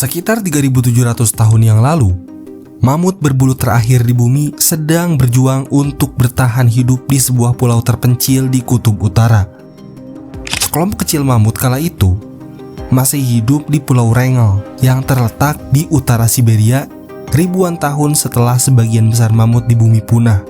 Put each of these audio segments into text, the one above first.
Sekitar 3.700 tahun yang lalu, mamut berbulu terakhir di bumi sedang berjuang untuk bertahan hidup di sebuah pulau terpencil di kutub utara. Sekelompok kecil mamut kala itu masih hidup di Pulau Wrangel yang terletak di utara Siberia ribuan tahun setelah sebagian besar mamut di bumi punah.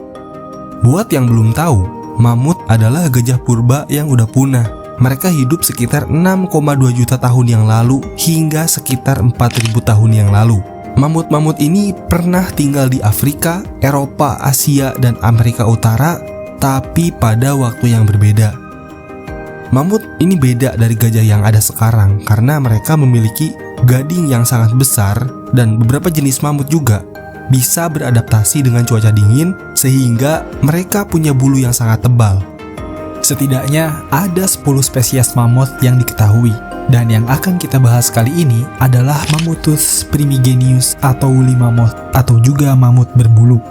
Buat yang belum tahu, mamut adalah gajah purba yang udah punah. Mereka hidup sekitar 6,2 juta tahun yang lalu hingga sekitar 4.000 tahun yang lalu. Mamut-mamut ini pernah tinggal di Afrika, Eropa, Asia, dan Amerika Utara, tapi pada waktu yang berbeda. Mamut ini beda dari gajah yang ada sekarang karena mereka memiliki gading yang sangat besar dan beberapa jenis mamut juga bisa beradaptasi dengan cuaca dingin sehingga mereka punya bulu yang sangat tebal. Setidaknya ada 10 spesies mamut yang diketahui, dan yang akan kita bahas kali ini adalah Mammuthus primigenius atau woolly mammoth atau juga mamut berbulu.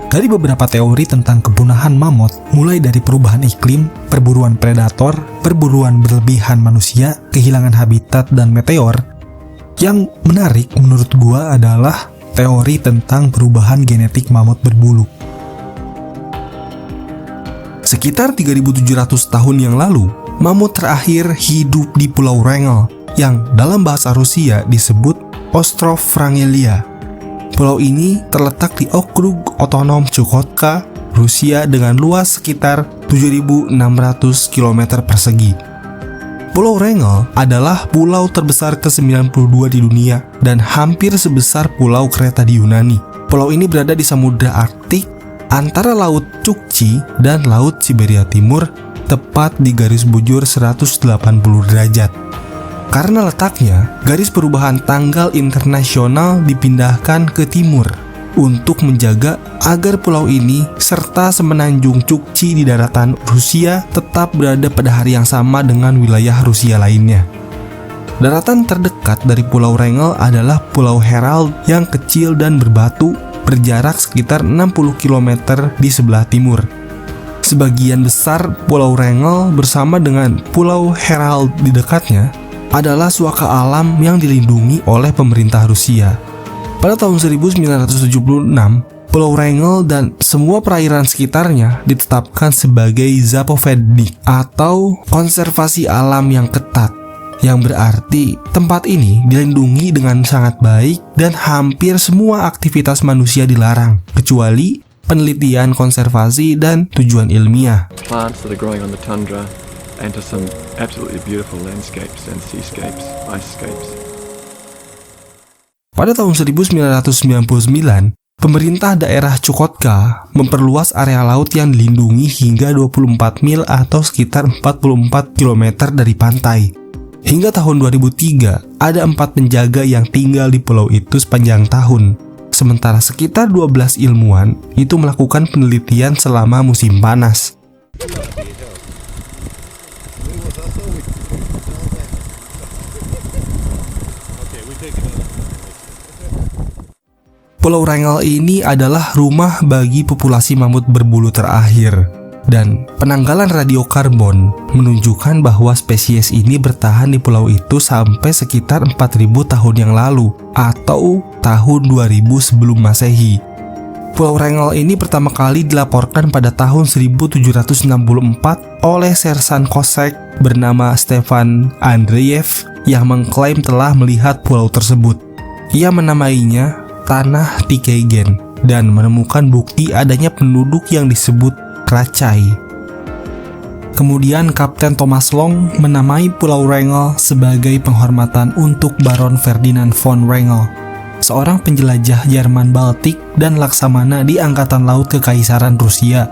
Dari beberapa teori tentang kepunahan mamut, mulai dari perubahan iklim, perburuan predator, perburuan berlebihan manusia, kehilangan habitat, dan meteor, yang menarik menurut gua adalah teori tentang perubahan genetik mamut berbulu. Sekitar 3.700 tahun yang lalu, mamut terakhir hidup di Pulau Wrangel yang dalam bahasa Rusia disebut Ostrov Wrangelia. Pulau ini terletak di Okrug Otonom Chukotka, Rusia dengan luas sekitar 7.600 km persegi. Pulau Wrangel adalah pulau terbesar ke-92 di dunia dan hampir sebesar pulau Kreta di Yunani. Pulau ini berada di Samudra Arktik antara Laut Chukchi dan Laut Siberia Timur, tepat di garis bujur 180 derajat. Karena letaknya, garis perubahan tanggal internasional dipindahkan ke timur untuk menjaga agar pulau ini serta semenanjung Chukchi di daratan Rusia tetap berada pada hari yang sama dengan wilayah Rusia lainnya. Daratan terdekat dari Pulau Wrangel adalah Pulau Herald yang kecil dan berbatu, berjarak sekitar 60 km di sebelah timur. Sebagian besar Pulau Wrangel bersama dengan Pulau Herald di dekatnya adalah suaka alam yang dilindungi oleh pemerintah Rusia. Pada tahun 1976, Pulau Wrangel dan semua perairan sekitarnya ditetapkan sebagai Zapovednik atau konservasi alam yang ketat, yang berarti tempat ini dilindungi dengan sangat baik dan hampir semua aktivitas manusia dilarang, kecuali penelitian konservasi dan tujuan ilmiah. Plants that are growing on the tundra and to some absolutely beautiful landscapes and seascapes, icescapes. Pada tahun 1999, pemerintah daerah Chukotka memperluas area laut yang dilindungi hingga 24 mil atau sekitar 44 km dari pantai. Hingga tahun 2003, ada 4 penjaga yang tinggal di pulau itu sepanjang tahun. Sementara sekitar 12 ilmuwan itu melakukan penelitian selama musim panas. Pulau Wrangel ini adalah rumah bagi populasi mamut berbulu terakhir. Dan penanggalan radiokarbon menunjukkan bahwa spesies ini bertahan di pulau itu sampai sekitar 4.000 tahun yang lalu atau tahun 2000 sebelum Masehi. Pulau Wrangel ini pertama kali dilaporkan pada tahun 1764 oleh sersan Kosek bernama Stefan Andreyev yang mengklaim telah melihat pulau tersebut. Ia menamainya Tanah Tikegen dan menemukan bukti adanya penduduk yang disebut Kracai. Kemudian Kapten Thomas Long menamai Pulau Wrangel sebagai penghormatan untuk Baron Ferdinand von Wrangel, seorang penjelajah Jerman Baltik dan laksamana di Angkatan Laut Kekaisaran Rusia.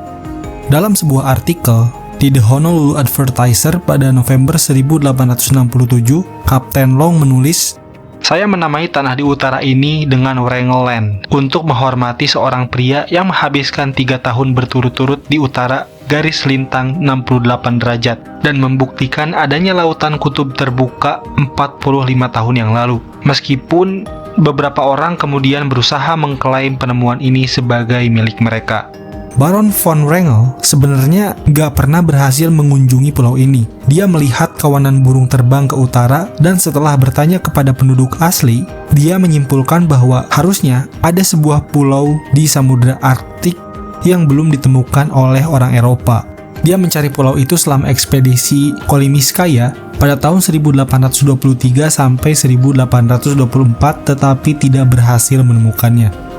Dalam sebuah artikel di The Honolulu Advertiser pada November 1867, Kapten Long menulis, "Saya menamai tanah di utara ini dengan Wrangel Land untuk menghormati seorang pria yang menghabiskan 3 tahun berturut-turut di utara garis lintang 68 derajat dan membuktikan adanya lautan kutub terbuka 45 tahun yang lalu. Meskipun beberapa orang kemudian berusaha mengklaim penemuan ini sebagai milik mereka." Baron von Wrangel sebenarnya gak pernah berhasil mengunjungi pulau ini. Dia melihat kawanan burung terbang ke utara dan setelah bertanya kepada penduduk asli, dia menyimpulkan bahwa harusnya ada sebuah pulau di Samudra Arktik yang belum ditemukan oleh orang Eropa. Dia mencari pulau itu selama ekspedisi Kolimiskaya pada tahun 1823 sampai 1824 tetapi tidak berhasil menemukannya.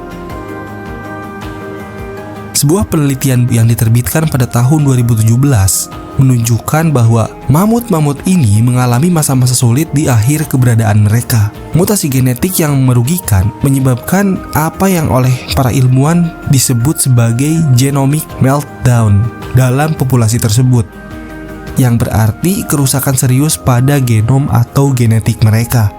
Sebuah penelitian yang diterbitkan pada tahun 2017 menunjukkan bahwa mamut-mamut ini mengalami masa-masa sulit di akhir keberadaan mereka. Mutasi genetik yang merugikan menyebabkan apa yang oleh para ilmuwan disebut sebagai genomic meltdown dalam populasi tersebut, yang berarti kerusakan serius pada genom atau genetik mereka.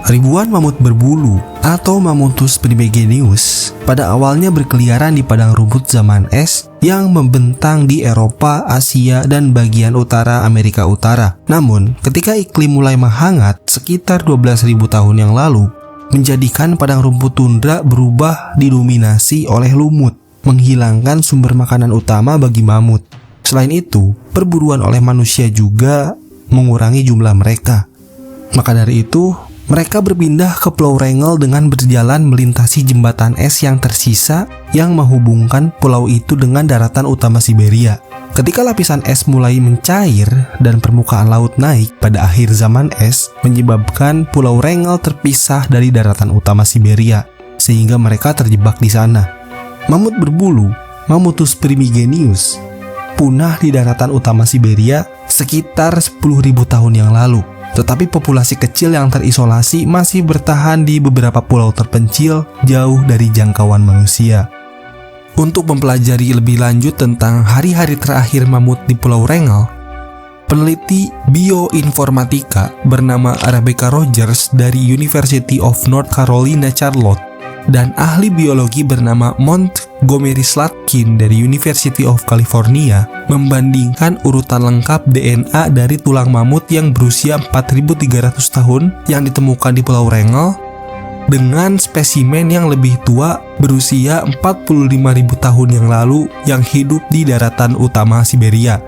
Ribuan mamut berbulu atau Mammuthus primigenius pada awalnya berkeliaran di padang rumput zaman es yang membentang di Eropa, Asia, dan bagian utara Amerika Utara. Namun, ketika iklim mulai menghangat sekitar 12.000 tahun yang lalu, menjadikan padang rumput tundra berubah didominasi oleh lumut, menghilangkan sumber makanan utama bagi mamut. Selain itu, perburuan oleh manusia juga mengurangi jumlah mereka. Maka dari itu, mereka berpindah ke Pulau Wrangel dengan berjalan melintasi jembatan es yang tersisa yang menghubungkan pulau itu dengan daratan utama Siberia. Ketika lapisan es mulai mencair dan permukaan laut naik pada akhir zaman es, menyebabkan Pulau Wrangel terpisah dari daratan utama Siberia, sehingga mereka terjebak di sana. Mamut berbulu, Mammuthus primigenius, punah di daratan utama Siberia sekitar 10.000 tahun yang lalu. Tetapi populasi kecil yang terisolasi masih bertahan di beberapa pulau terpencil jauh dari jangkauan manusia. Untuk mempelajari lebih lanjut tentang hari-hari terakhir mamut di Pulau Wrangel, peneliti bioinformatika bernama Rebecca Rogers dari University of North Carolina Charlotte dan ahli biologi bernama Montgomery Slatkin dari University of California membandingkan urutan lengkap DNA dari tulang mamut yang berusia 4.300 tahun yang ditemukan di Pulau Wrangel dengan spesimen yang lebih tua berusia 45.000 tahun yang lalu yang hidup di daratan utama Siberia.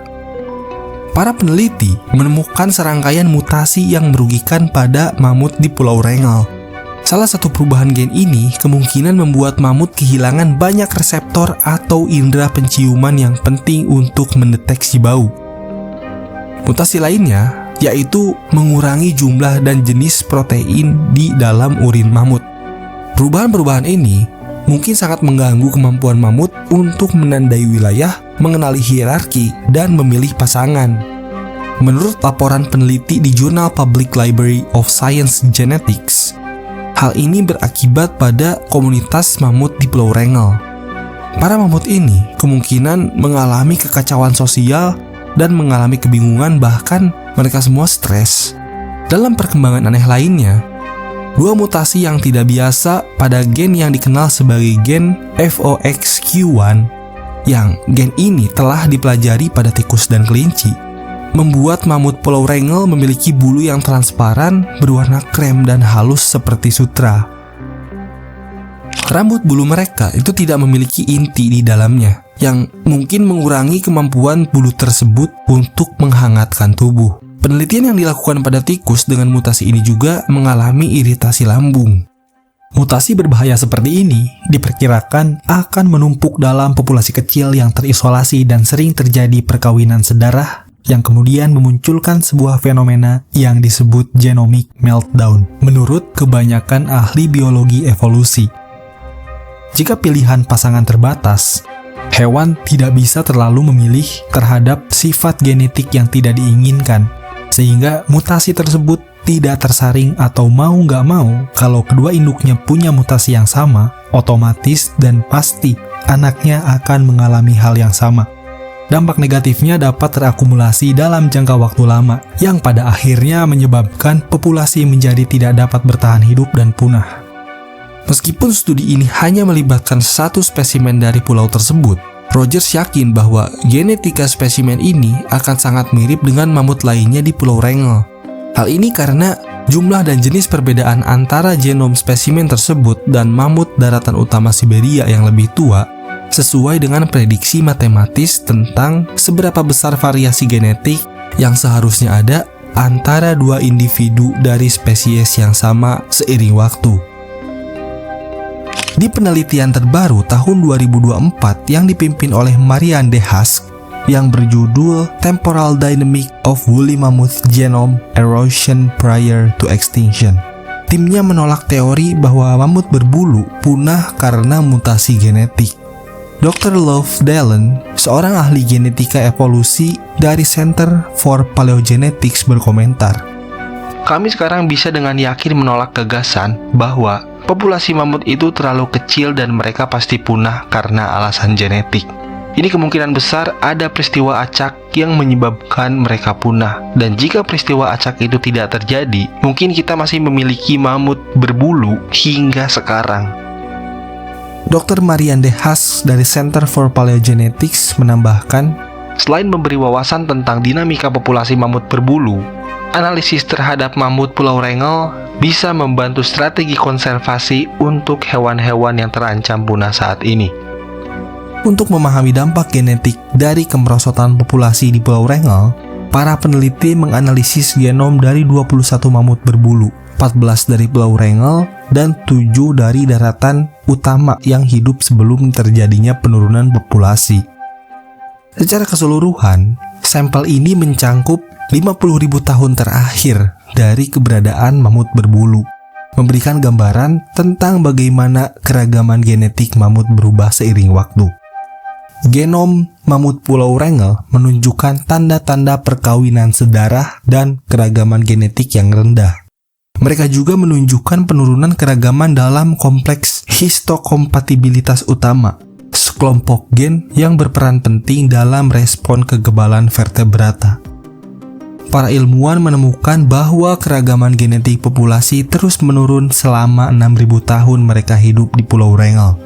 Para peneliti menemukan serangkaian mutasi yang merugikan pada mamut di Pulau Wrangel. Salah satu perubahan gen ini kemungkinan membuat mamut kehilangan banyak reseptor atau indera penciuman yang penting untuk mendeteksi bau. Mutasi lainnya yaitu mengurangi jumlah dan jenis protein di dalam urin mamut. Perubahan-perubahan ini mungkin sangat mengganggu kemampuan mamut untuk menandai wilayah, mengenali hierarki, dan memilih pasangan. Menurut laporan peneliti di jurnal Public Library of Science Genetics, hal ini berakibat pada komunitas mamut di Pulau Wrangel. Para mamut ini kemungkinan mengalami kekacauan sosial dan mengalami kebingungan, bahkan mereka semua stres. Dalam perkembangan aneh lainnya, dua mutasi yang tidak biasa pada gen yang dikenal sebagai gen FOXQ1, yang gen ini telah dipelajari pada tikus dan kelinci, membuat mamut Pulau Wrangel memiliki bulu yang transparan, berwarna krem dan halus seperti sutra. Rambut bulu mereka itu tidak memiliki inti di dalamnya, yang mungkin mengurangi kemampuan bulu tersebut untuk menghangatkan tubuh. Penelitian yang dilakukan pada tikus dengan mutasi ini juga mengalami iritasi lambung. Mutasi berbahaya seperti ini diperkirakan akan menumpuk dalam populasi kecil yang terisolasi dan sering terjadi perkawinan sedarah, yang kemudian memunculkan sebuah fenomena yang disebut genomic meltdown, menurut kebanyakan ahli biologi evolusi. Jika pilihan pasangan terbatas, hewan tidak bisa terlalu memilih terhadap sifat genetik yang tidak diinginkan, sehingga mutasi tersebut tidak tersaring atau mau nggak mau, kalau kedua induknya punya mutasi yang sama, otomatis dan pasti anaknya akan mengalami hal yang sama. Dampak negatifnya dapat terakumulasi dalam jangka waktu lama, yang pada akhirnya menyebabkan populasi menjadi tidak dapat bertahan hidup dan punah. Meskipun studi ini hanya melibatkan satu spesimen dari pulau tersebut, Rogers yakin bahwa genetika spesimen ini akan sangat mirip dengan mamut lainnya di Pulau Wrangel. Hal ini karena jumlah dan jenis perbedaan antara genom spesimen tersebut dan mamut daratan utama Siberia yang lebih tua sesuai dengan prediksi matematis tentang seberapa besar variasi genetik yang seharusnya ada antara dua individu dari spesies yang sama seiring waktu. Di penelitian terbaru tahun 2024 yang dipimpin oleh Marianne de Haas yang berjudul Temporal Dynamic of Woolly Mammoth Genome Erosion Prior to Extinction, timnya menolak teori bahwa mamut berbulu punah karena mutasi genetik. Dr. Love Dallin, seorang ahli genetika evolusi dari Center for Paleogenetics berkomentar, "Kami sekarang bisa dengan yakin menolak gagasan bahwa populasi mamut itu terlalu kecil dan mereka pasti punah karena alasan genetik. Ini kemungkinan besar ada peristiwa acak yang menyebabkan mereka punah. Dan jika peristiwa acak itu tidak terjadi, mungkin kita masih memiliki mamut berbulu hingga sekarang." Dr. Marianne de Haas dari Center for Paleogenetics menambahkan, selain memberi wawasan tentang dinamika populasi mamut berbulu, analisis terhadap mamut Pulau Wrangel bisa membantu strategi konservasi untuk hewan-hewan yang terancam punah saat ini. Untuk memahami dampak genetik dari kemerosotan populasi di Pulau Wrangel, para peneliti menganalisis genom dari 21 mamut berbulu, 14 dari Pulau Wrangel, dan 7 dari daratan utama yang hidup sebelum terjadinya penurunan populasi. Secara keseluruhan, sampel ini mencangkup 50.000 tahun terakhir dari keberadaan mamut berbulu, memberikan gambaran tentang bagaimana keragaman genetik mamut berubah seiring waktu. Genom mamut Pulau Wrangel menunjukkan tanda-tanda perkawinan sedarah dan keragaman genetik yang rendah. Mereka juga menunjukkan penurunan keragaman dalam kompleks histokompatibilitas utama, sekelompok gen yang berperan penting dalam respon kekebalan vertebrata. Para ilmuwan menemukan bahwa keragaman genetik populasi terus menurun selama 6.000 tahun mereka hidup di Pulau Wrangel.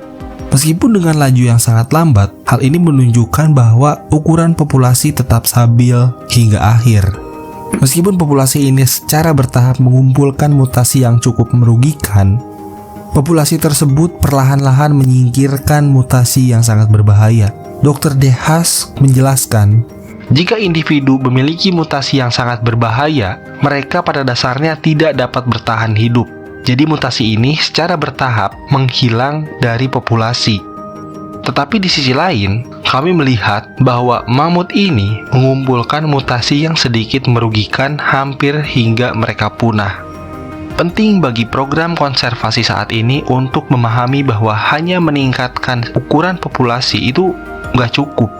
Meskipun dengan laju yang sangat lambat, hal ini menunjukkan bahwa ukuran populasi tetap stabil hingga akhir. Meskipun populasi ini secara bertahap mengumpulkan mutasi yang cukup merugikan, populasi tersebut perlahan-lahan menyingkirkan mutasi yang sangat berbahaya. Dr. de Haas menjelaskan, jika individu memiliki mutasi yang sangat berbahaya, mereka pada dasarnya tidak dapat bertahan hidup. Jadi mutasi ini secara bertahap menghilang dari populasi. Tetapi di sisi lain, kami melihat bahwa mamut ini mengumpulkan mutasi yang sedikit merugikan hampir hingga mereka punah. Penting bagi program konservasi saat ini untuk memahami bahwa hanya meningkatkan ukuran populasi itu nggak cukup.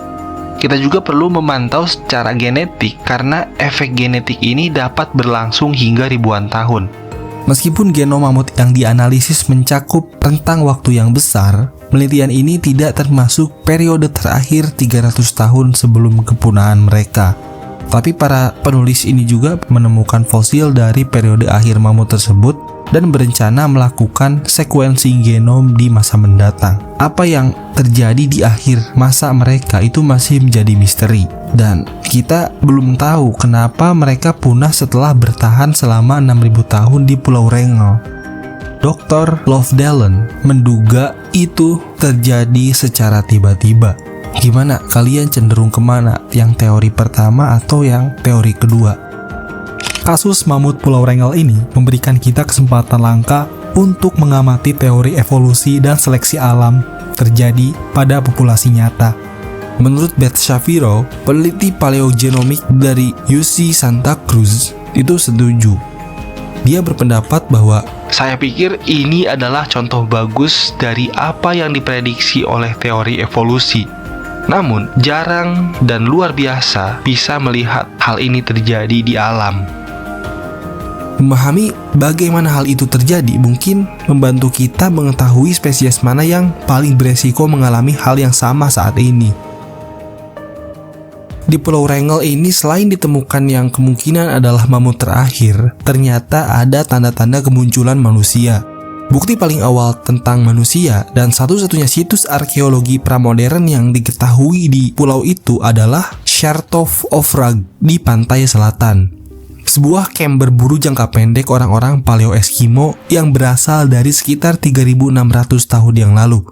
Kita juga perlu memantau secara genetik karena efek genetik ini dapat berlangsung hingga ribuan tahun. Meskipun genom mamut yang dianalisis mencakup rentang waktu yang besar, penelitian ini tidak termasuk periode terakhir 300 tahun sebelum kepunahan mereka. Tapi para penulis ini juga menemukan fosil dari periode akhir mamut tersebut dan berencana melakukan sequencing genom di masa mendatang. Apa yang terjadi di akhir masa mereka itu masih menjadi misteri, dan kita belum tahu kenapa mereka punah setelah bertahan selama 6.000 tahun di Pulau Wrangel. Dr. Love Dallin menduga itu terjadi secara tiba-tiba. Gimana? Kalian cenderung kemana? Yang teori pertama atau yang teori kedua? Kasus mamut Pulau Wrangel ini memberikan kita kesempatan langka untuk mengamati teori evolusi dan seleksi alam terjadi pada populasi nyata. Menurut Beth Shapiro, peneliti paleogenomik dari UC Santa Cruz, itu setuju. Dia berpendapat bahwa saya pikir ini adalah contoh bagus dari apa yang diprediksi oleh teori evolusi. Namun, jarang dan luar biasa bisa melihat hal ini terjadi di alam. Memahami bagaimana hal itu terjadi mungkin membantu kita mengetahui spesies mana yang paling beresiko mengalami hal yang sama saat ini. Di Pulau Wrangel ini selain ditemukan yang kemungkinan adalah mamut terakhir, ternyata ada tanda-tanda kemunculan manusia. Bukti paling awal tentang manusia dan satu-satunya situs arkeologi pramodern yang diketahui di pulau itu adalah Shartov Ofrag di pantai selatan. Sebuah kamp berburu jangka pendek orang-orang Paleo Eskimo yang berasal dari sekitar 3.600 tahun yang lalu.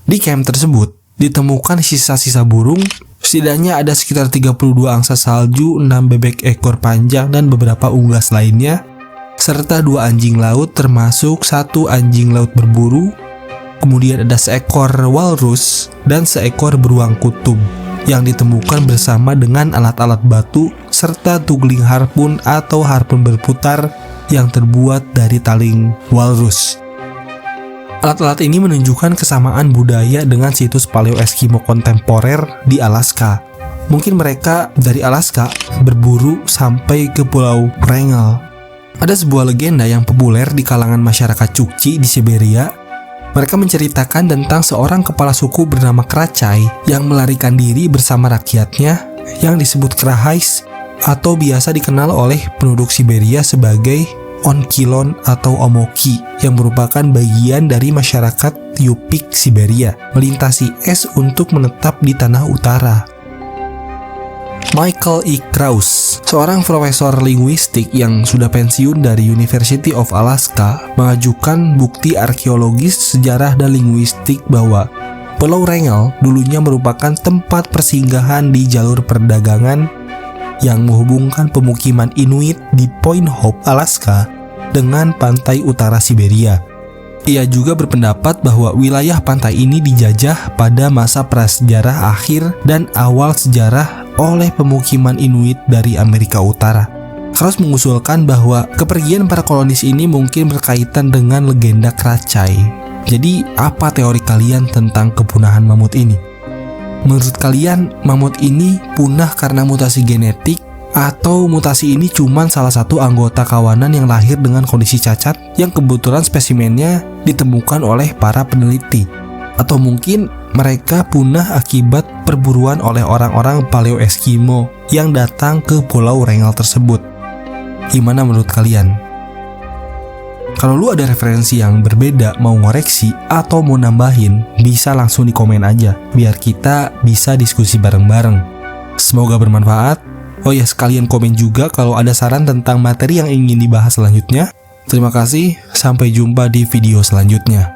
Di camp tersebut ditemukan sisa-sisa burung, setidaknya ada sekitar 32 angsa salju, 6 bebek ekor panjang dan beberapa unggas lainnya, serta 2 anjing laut termasuk 1 anjing laut berburu. Kemudian ada seekor walrus dan seekor beruang kutub yang ditemukan bersama dengan alat-alat batu serta tugling harpun atau harpun berputar yang terbuat dari taling walrus. Alat-alat ini menunjukkan kesamaan budaya dengan situs paleo Eskimo kontemporer di Alaska. Mungkin mereka dari Alaska berburu sampai ke Pulau Wrangel. Ada sebuah legenda yang populer di kalangan masyarakat Chukchi di Siberia. Mereka menceritakan tentang seorang kepala suku bernama Krachai yang melarikan diri bersama rakyatnya yang disebut Krahais atau biasa dikenal oleh penduduk Siberia sebagai Onkilon atau Omoki yang merupakan bagian dari masyarakat Yupik Siberia melintasi es untuk menetap di tanah utara. Michael E. Krause, seorang profesor linguistik yang sudah pensiun dari University of Alaska, mengajukan bukti arkeologis, sejarah, dan linguistik bahwa Pulau Wrangel dulunya merupakan tempat persinggahan di jalur perdagangan yang menghubungkan pemukiman Inuit di Point Hope, Alaska dengan pantai utara Siberia. Ia juga berpendapat bahwa wilayah pantai ini dijajah pada masa prasejarah akhir dan awal sejarah oleh pemukiman Inuit dari Amerika Utara. Krause mengusulkan bahwa kepergian para kolonis ini mungkin berkaitan dengan legenda Krachai. Jadi, apa teori kalian tentang kepunahan mamut ini? Menurut kalian, mamut ini punah karena mutasi genetik, atau mutasi ini cuma salah satu anggota kawanan yang lahir dengan kondisi cacat yang kebetulan spesimennya ditemukan oleh para peneliti? Atau mungkin mereka punah akibat perburuan oleh orang-orang paleo Eskimo yang datang ke Pulau Wrangel tersebut? Gimana menurut kalian? Kalau lu ada referensi yang berbeda, mau ngoreksi atau mau nambahin, bisa langsung di komen aja biar kita bisa diskusi bareng-bareng. Semoga bermanfaat. Oh ya, sekalian komen juga kalau ada saran tentang materi yang ingin dibahas selanjutnya. Terima kasih, sampai jumpa di video selanjutnya.